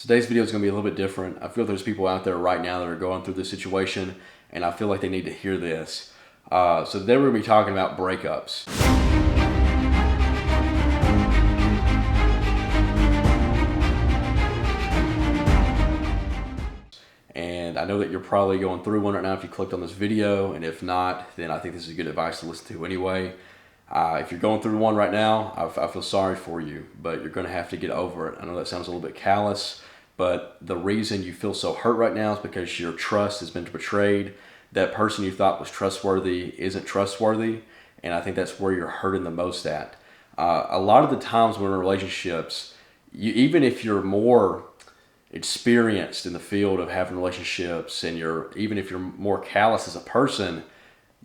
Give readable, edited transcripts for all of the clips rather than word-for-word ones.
Today's video is going to be a little bit different. I feel there's people out there right now that are going through this situation, and I feel like they need to hear this. So today we're going to be talking about breakups. And I know that you're probably going through one right now if you clicked on this video, and if not, then I think this is good advice to listen to anyway. If you're going through one right now, I feel sorry for you, but you're going to have to get over it. I know that sounds a little bit callous, but the reason you feel so hurt right now is because your trust has been betrayed. That person you thought was trustworthy isn't trustworthy, and I think that's where you're hurting the most at. A lot of the times when we're in relationships, even if you're more experienced in the field of having relationships, and even if you're more callous as a person,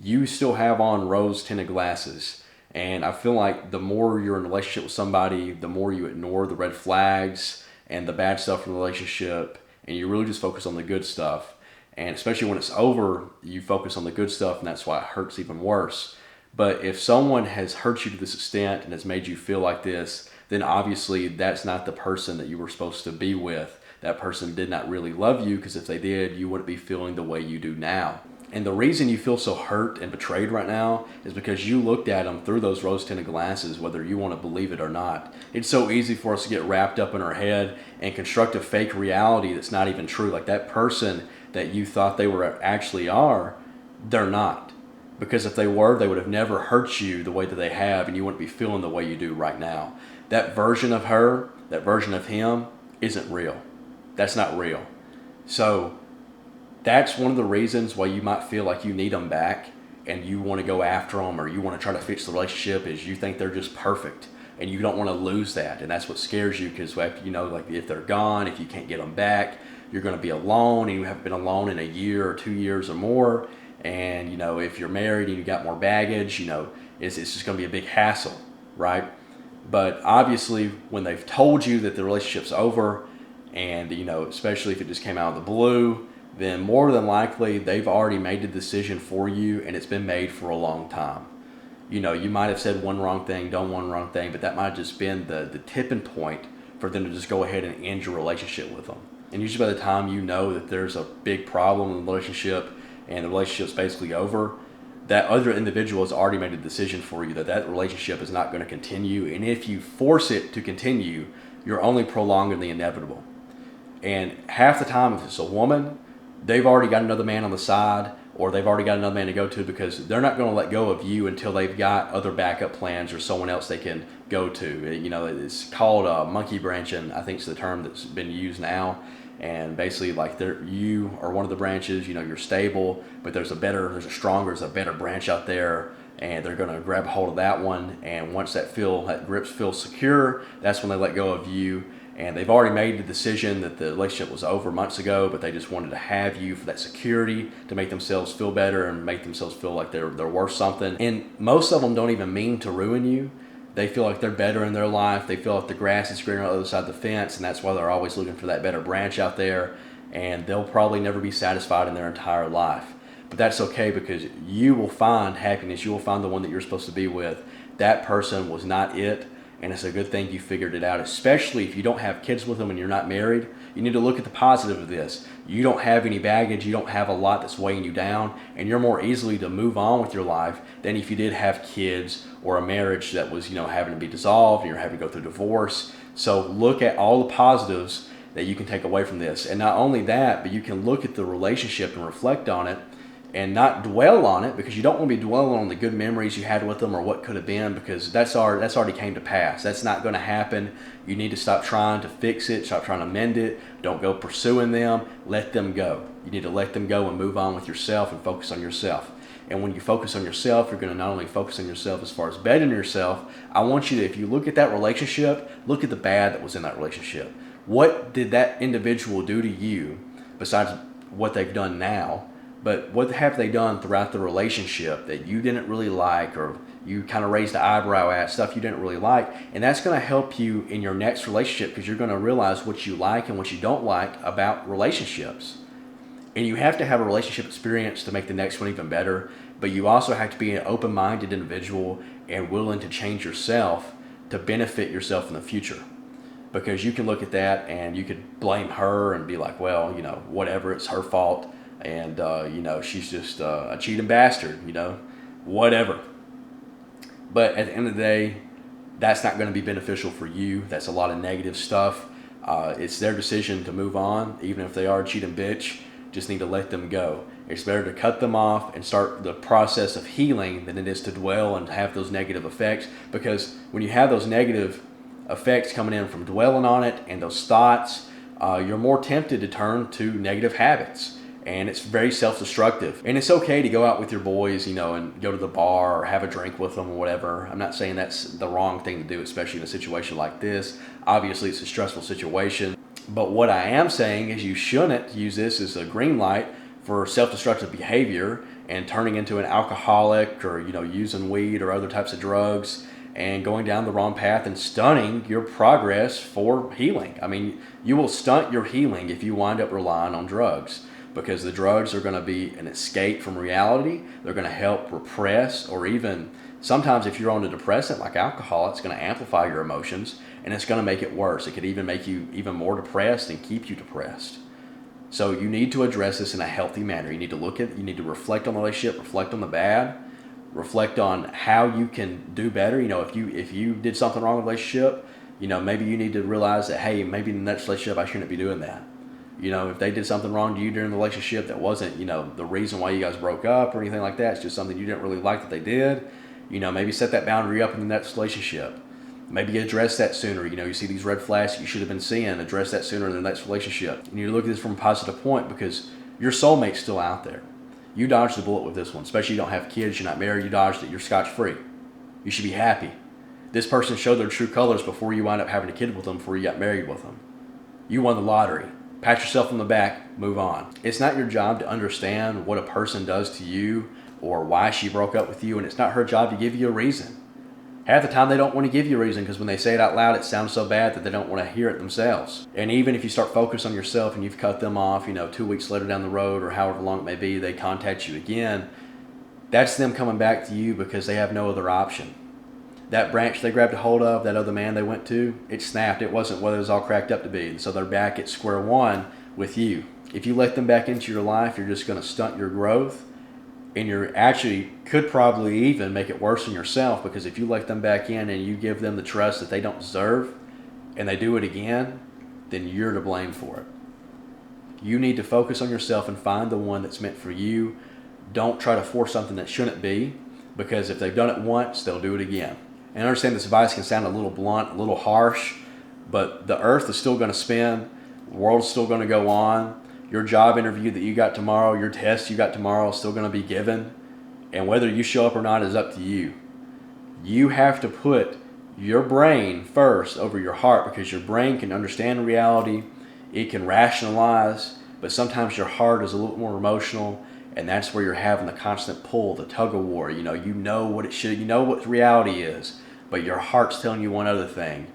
you still have on rose-tinted glasses. And I feel like the more you're in a relationship with somebody, the more you ignore the red flags and the bad stuff in the relationship, and you really just focus on the good stuff. And especially when it's over, you focus on the good stuff, and that's why it hurts even worse. But if someone has hurt you to this extent and has made you feel like this, then obviously that's not the person that you were supposed to be with. That person did not really love you, because if they did, you wouldn't be feeling the way you do now. And the reason you feel so hurt and betrayed right now is because you looked at them through those rose-tinted glasses, whether you want to believe it or not. It's so easy for us to get wrapped up in our head and construct a fake reality that's not even true. Like that person that you thought they were actually are, they're not. Because if they were, they would have never hurt you the way that they have, and you wouldn't be feeling the way you do right now. That version of her, that version of him, isn't real. That's not real. So that's one of the reasons why you might feel like you need them back and you want to go after them, or you want to try to fix the relationship, is you think they're just perfect and you don't want to lose that. And that's what scares you, because like if they're gone, if you can't get them back, you're going to be alone, and you haven't been alone in a year or 2 years or more. And if you're married and you got more baggage, it's just going to be a big hassle, right? But obviously when they've told you that the relationship's over, and especially if it just came out of the blue, then more than likely they've already made the decision for you, and it's been made for a long time. You might have said one wrong thing, done one wrong thing, but that might have just been the tipping point for them to just go ahead and end your relationship with them. And usually by the time you know that there's a big problem in the relationship and the relationship's basically over, that other individual has already made a decision for you that relationship is not going to continue. And if you force it to continue, you're only prolonging the inevitable. And half the time, if it's a woman, they've already got another man on the side, or they've already got another man to go to, because they're not going to let go of you until they've got other backup plans or someone else they can go to. It's called monkey branching, I think it's the term that's been used now. And basically, like you are one of the branches, you're stable, but there's a better branch out there, and they're going to grab a hold of that one. And once that grip feels secure, that's when they let go of you. And they've already made the decision that the relationship was over months ago, but they just wanted to have you for that security to make themselves feel better and make themselves feel like they're worth something. And most of them don't even mean to ruin you. They feel like they're better in their life. They feel like the grass is greener on the other side of the fence, and that's why they're always looking for that better branch out there. And they'll probably never be satisfied in their entire life. But that's okay, because you will find happiness. You will find the one that you're supposed to be with. That person was not it. And it's a good thing you figured it out, especially if you don't have kids with them and you're not married. You need to look at the positive of this. You don't have any baggage. You don't have a lot that's weighing you down, and you're more easily to move on with your life than if you did have kids or a marriage that was, having to be dissolved and you're having to go through divorce. So look at all the positives that you can take away from this. And not only that, but you can look at the relationship and reflect on it, and not dwell on it, because you don't want to be dwelling on the good memories you had with them or what could have been, because that's already came to pass. That's not going to happen. You need to stop trying to fix it, stop trying to mend it. Don't go pursuing them. Let them go. You need to let them go and move on with yourself and focus on yourself. And when you focus on yourself, you're going to not only focus on yourself as far as bettering yourself. I want you to, if you look at that relationship, look at the bad that was in that relationship. What did that individual do to you besides what they've done now? But what have they done throughout the relationship that you didn't really like, or you kind of raised the eyebrow at, stuff you didn't really like? And that's going to help you in your next relationship, because you're going to realize what you like and what you don't like about relationships. And you have to have a relationship experience to make the next one even better. But you also have to be an open-minded individual and willing to change yourself to benefit yourself in the future. because you can look at that and you could blame her and be like, well, you know, whatever, it's her fault, and you know, she's just a cheating bastard, you know, whatever. But at the end of the day, that's not going to be beneficial for you. That's a lot of negative stuff. It's their decision to move on, even if they are a cheating bitch. Just need to let them go. It's better to cut them off and start the process of healing than it is to dwell and have those negative effects. Because when you have those negative effects coming in from dwelling on it and those thoughts, you're more tempted to turn to negative habits. And it's very self-destructive. And it's okay to go out with your boys, you know, and go to the bar or have a drink with them or whatever. I'm not saying that's the wrong thing to do, especially in a situation like this. Obviously, it's a stressful situation. But what I am saying is you shouldn't use this as a green light for self-destructive behavior and turning into an alcoholic, or, you know, using weed or other types of drugs and going down the wrong path and stunting your progress for healing. I mean, you will stunt your healing if you wind up relying on drugs, because the drugs are going to be an escape from reality. They're going to help repress, or even sometimes if you're on a depressant like alcohol, it's going to amplify your emotions and it's going to make it worse. It could even make you even more depressed and keep you depressed. So you need to address this in a healthy manner. You need to reflect on the relationship, reflect on the bad, reflect on how you can do better. You know, if you did something wrong in the relationship, you know, maybe you need to realize that, hey, maybe in the next relationship I shouldn't be doing that. You know, if they did something wrong to you during the relationship that wasn't, you know, the reason why you guys broke up or anything like that, it's just something you didn't really like that they did, you know, maybe set that boundary up in the next relationship. Maybe address that sooner. You know, you see these red flags that you should have been seeing, address that sooner in the next relationship. And you look at this from a positive point, because your soulmate's still out there. You dodged the bullet with this one, especially you don't have kids, you're not married, you dodged it, you're scotch-free. You should be happy. This person showed their true colors before you wind up having a kid with them, before you got married with them. You won the lottery. Pat yourself on the back, move on. It's not your job to understand what a person does to you or why she broke up with you, and it's not her job to give you a reason. Half the time they don't want to give you a reason, because when they say it out loud, it sounds so bad that they don't want to hear it themselves. And even if you start focusing on yourself and you've cut them off, you know, 2 weeks later down the road or however long it may be, they contact you again, that's them coming back to you because they have no other option. That branch they grabbed a hold of, that other man they went to, it snapped. It wasn't what it was all cracked up to be. And so they're back at square one with you. If you let them back into your life, you're just going to stunt your growth. And you're actually could probably even make it worse on yourself, because if you let them back in and you give them the trust that they don't deserve and they do it again, then you're to blame for it. You need to focus on yourself and find the one that's meant for you. Don't try to force something that shouldn't be, because if they've done it once, they'll do it again. And I understand this advice can sound a little blunt, a little harsh, but the earth is still going to spin. The world's still going to go on. Your job interview that you got tomorrow, your test you got tomorrow is still going to be given. And whether you show up or not is up to you. You have to put your brain first over your heart, because your brain can understand reality. It can rationalize, but sometimes your heart is a little more emotional, and that's where you're having the constant pull, the tug of war. You know what it should, you know what reality is, but your heart's telling you one other thing.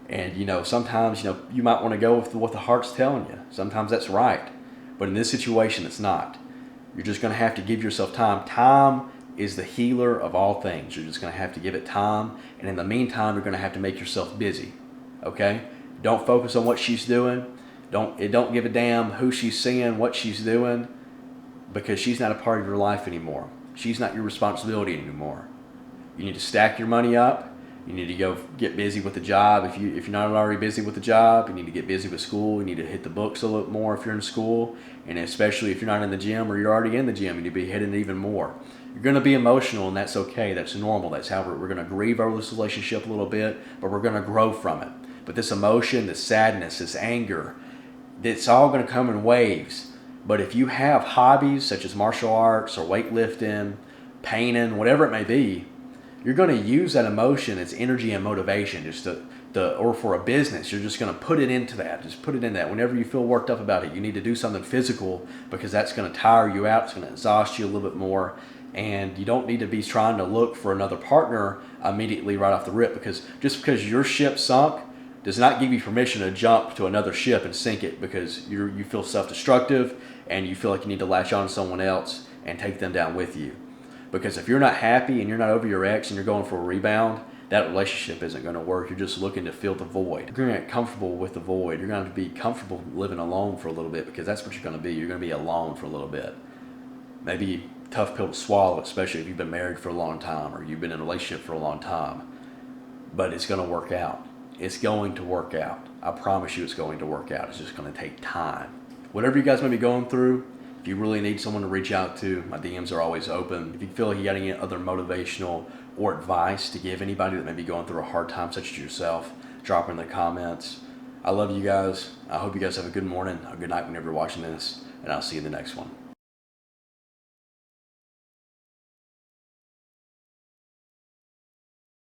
And, you know, sometimes, you know, you might want to go with what the heart's telling you. Sometimes that's right. But in this situation, it's not. You're just going to have to give yourself time. Time is the healer of all things. You're just going to have to give it time. And in the meantime, you're going to have to make yourself busy. Okay? Don't focus on what she's doing. Don't give a damn who she's seeing, what she's doing, because she's not a part of your life anymore. She's not your responsibility anymore. You need to stack your money up. You need to go get busy with the job. If you're not already busy with the job, you need to get busy with school. You need to hit the books a little more if you're in school. And especially if you're not in the gym, or you're already in the gym, you need to be hitting even more. You're going to be emotional, and that's okay. That's normal. That's how we're going to grieve over this relationship a little bit, but we're going to grow from it. But this emotion, this sadness, this anger, it's all going to come in waves. But if you have hobbies such as martial arts or weightlifting, painting, whatever it may be, you're going to use that emotion as energy and motivation, just or for a business, you're just going to put it into that. Just put it in that. Whenever you feel worked up about it, you need to do something physical, because that's going to tire you out. It's going to exhaust you a little bit more. And you don't need to be trying to look for another partner immediately right off the rip, because just because your ship sunk does not give you permission to jump to another ship and sink it, because you feel self-destructive and you feel like you need to latch on to someone else and take them down with you. Because if you're not happy and you're not over your ex and you're going for a rebound, that relationship isn't going to work. You're just looking to fill the void. You're going to get comfortable with the void. You're going to be comfortable living alone for a little bit, because that's what you're going to be. You're going to be alone for a little bit. Maybe tough pill to swallow, especially if you've been married for a long time or you've been in a relationship for a long time. But it's going to work out. It's going to work out. I promise you it's going to work out. It's just going to take time. Whatever you guys may be going through, if you really need someone to reach out to, my DMs are always open. If you feel like you got any other motivational or advice to give anybody that may be going through a hard time such as yourself, drop in the comments. I love you guys. I hope you guys have a good morning, a good night whenever you're watching this, and I'll see you in the next one.